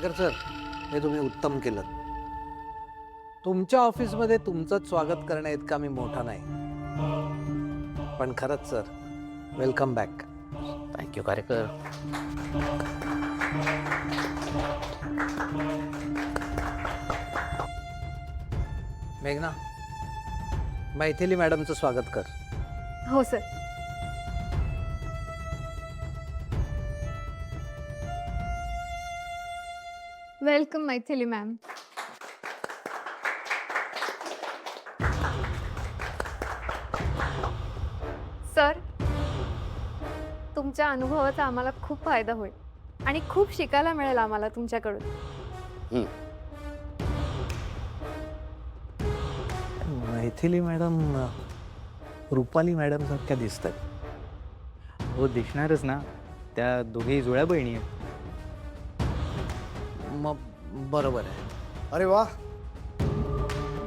Shekhar sir, हे तुम्ही उत्तम केलं. तुमच्या ऑफिसमध्ये तुमचंच स्वागत करण्या इतका मी मोठा नाही, पण खरंच सर, वेलकम बॅक. थँक्यू कार्यकर. मेघना, मैथिली मॅडमचं स्वागत कर. हो sir. Welcome Maithili ma'am. Sir, तुमच्या अनुभवाचा आम्हाला खूप फायदा होईल आणि खूप शिकायला मिळेल आम्हाला तुमच्याकडून. मैथिली मॅडम रुपाली मॅडम सारख्या दिसतात. हो दिसणारच ना, त्या दोघेही जुळ्या बहिणी आहेत. मग बरोबर आहे. अरे वा,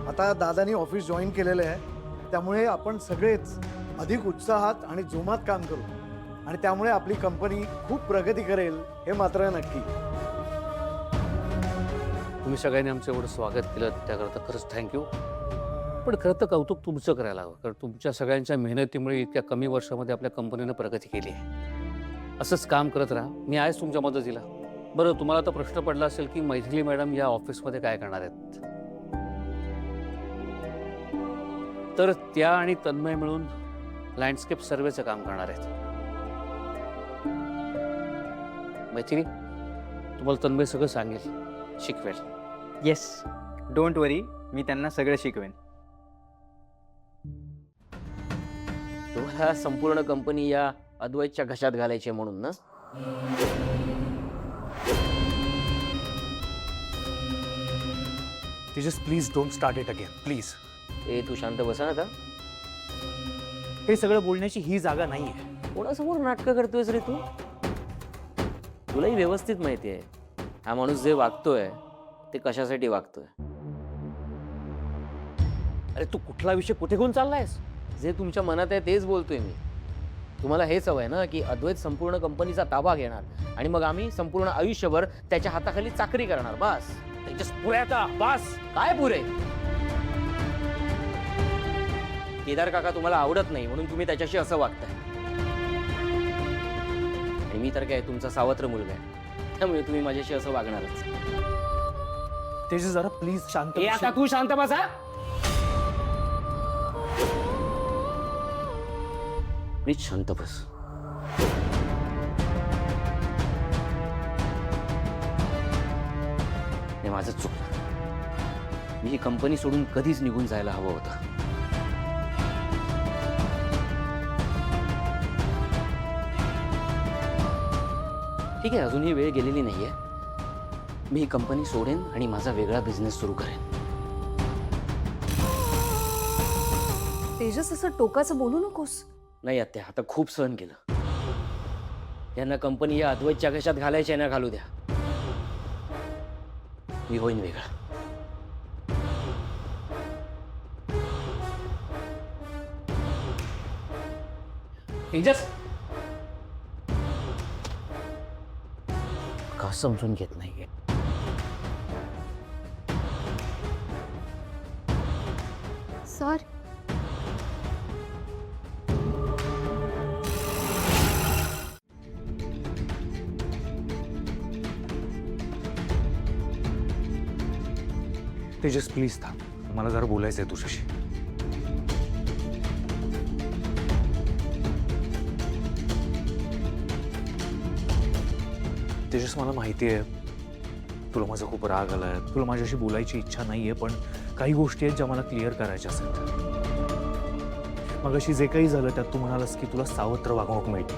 आता दादानी ऑफिस जॉईन केलेलं आहे, त्यामुळे आपण सगळेच अधिक उत्साहात आणि जोमात काम करू आणि त्यामुळे आपली कंपनी खूप प्रगती करेल हे मात्र नक्की. तुम्ही सगळ्यांनी आमचं एवढं स्वागत केलं त्याकरता खरंच थँक्यू. पण खरं तर कौतुक तुमचं करायला हवं, कारण तुमच्या सगळ्यांच्या मेहनतीमुळे इतक्या कमी वर्षामध्ये आपल्या कंपनीनं प्रगती केली आहे. असंच काम करत राहा, मी आहेच तुमच्या मदतीला. बरं, तुम्हाला तर प्रश्न पडला असेल की मैथिली मॅडम या ऑफिसमध्ये काय करणार आहेत. तर त्या आणि तन्मय मिळून लँडस्केप सर्वेचं काम करणार आहेत. मैथिली, तुम्हाला तन्मय सगळं सांगेल, शिकवेल. येस, डोंट वरी, मी त्यांना सगळं शिकवेन. तुम्हाला संपूर्ण कंपनी या अद्वैतच्या घशात घालायची म्हणून ना. Tejas, please don't start it again, please. ए तू शांत बसा ना आता. हे सगळं बोलण्याची ही जागा नाही आहे. कोणासमोर नाटकं करतोयस रे तू. तुलाही व्यवस्थित माहिती आहे हा माणूस जे वागतोय ते कशासाठी वागतोय. अरे तू कुठला विषय कुठे घेऊन चाललायस. जे तुमच्या मनात आहे तेच बोलतोय मी. तुम्हाला हेच हवंय ना की अद्वैत संपूर्ण कंपनीचा ताबा घेणार आणि मग आम्ही संपूर्ण आयुष्यभर त्याच्या हाताखाली चाकरी करणार. बस त्याच्या पुरे आता बस. काय पुरे. केदार काका तुम्हाला आवडत नाही म्हणून तुम्ही त्याच्याशी असं वागताय. आणि मी तर काय तुमचा सावत्र मुलगा आहे, त्यामुळे तुम्ही माझ्याशी असं वागणारच. तेजस, जरा प्लीज शांत. ए आता तू शांत बसा. प्लीज शांत बस. हे माझं चुकलं. मी ही कंपनी सोडून कधीच निघून जायला हवं होतं. ठीक आहे, अजूनही वेळ गेलेली नाहीये. मी ही कंपनी सोडेन आणि माझा वेगळा बिझनेस सुरू करेन. तेजस, असं टोकाचं बोलू नकोस. नाही आत्या, आता खूप सहन केलं. यांना कंपनी या अद्वैतच्या घशात घालायच्या ना घालू द्या. मी होईन वेगळा. तेजस का समजून घेत नाहीये. सर, तेजस, प्लीज थांब, मला जरा बोलायचं आहे तुझ्याशी. तेजस, मला माहिती आहे तुला माझा खूप राग आलाय, तुला माझ्याशी बोलायची इच्छा नाहीये, पण काही गोष्टी आहेत ज्या मला क्लिअर करायच्या असतात. मगाशी जे काही झालं त्यात तू म्हणालास की तुला सावत्र वागणूक मिळते.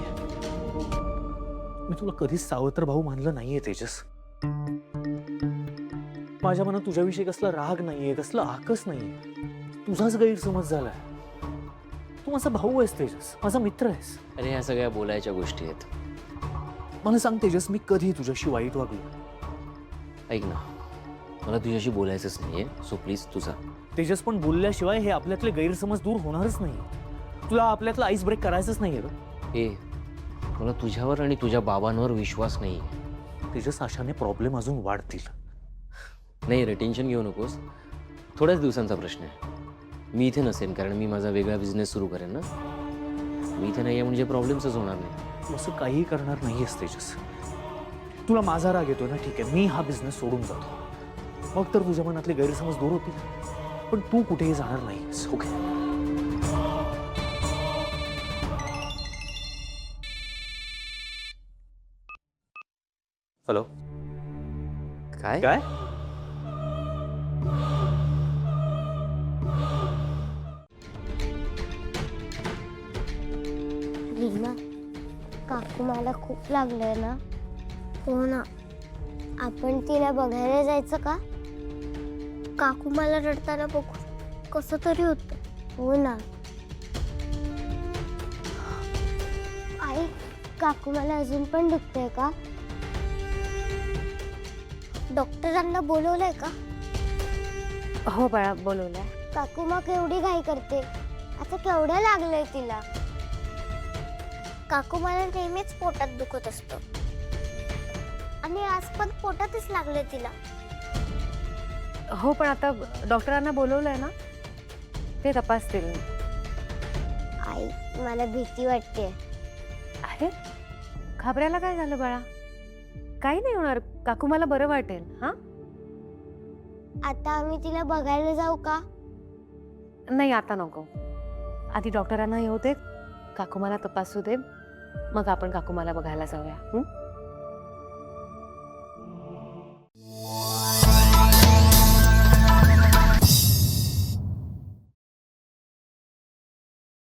मी तुला कधीच सावत्र भाऊ मानलं नाहीये तेजस. माझ्या मनात तुझ्याविषयी कसला राग नाहीये, कसला आकस नाहीये. तुझाच गैरसमज झालाय. तू माझा भाऊ आहेस तेजस, माझा मित्र आहेस. अरे ह्या सगळ्या बोलायच्या गोष्टी आहेत. मला सांग तेजस, मी कधी तुझ्याशी वाईट वागलो? ऐक ना, मला तुझ्याशी बोलायचंच नाहीये, सो प्लीज तुझा. तेजस, पण बोलल्याशिवाय हे आपल्यातले गैरसमज दूर होणारच नाही. तुला आपल्यातला आईस ब्रेक करायचंच नाहीये का? ए मला तुझ्यावर आणि तुझ्या बाबांवर विश्वास नाही. तेजस, अशाने प्रॉब्लेम अजून वाढतील. नाही रे, टेन्शन घेऊ नकोस. थोड्याच दिवसांचा प्रश्न आहे. मी इथे नसेन कारण मी माझा वेगळा बिझनेस सुरू करेन ना. मी इथे नाही आहे म्हणजे प्रॉब्लेम्सच होणार नाही. तू असं काही करणार नाहीयेस तेजस. तुला माझा राग येतोय ना, ठीक आहे, मी हा बिझनेस सोडून जातो. मग तर तुझ्या मनातले गैरसमज दूर होतील. पण तू कुठेही जाणार नाहीस. ओके? हॅलो. काय काय? रीमा, काकू मला खूप लागलंय ना. हो ना. आपण तिला बघायला जायचं का? काकू मला रडताना बघून कसं तरी होतं. हो ना. आई, काकू मला अजून पण दुखतंय का? डॉक्टरांना बोलवलंय का? हो बाळा, बोलवलंय. काकू मग एवढी घाई करते, आता केवढं लागलंय तिला? काकू मला नेहमीच पोटात दुखत असतं आणि आज पण पोटातच लागले तिला. हो, पण आता डॉक्टरांना बोलवलंय ना, ते तपासतील. आई, मला भीती वाटते. अरे, घाबरायला काय झालं बाळा? काही नाही होणार. काकू मला बरं वाटेल. हा, आता आम्ही तिला बघायला जाऊ का? नाही आता नको. आधी डॉक्टरांना येऊ दे, काकू मला तपासू दे, मग आपण काकू मला बघायला जाऊया.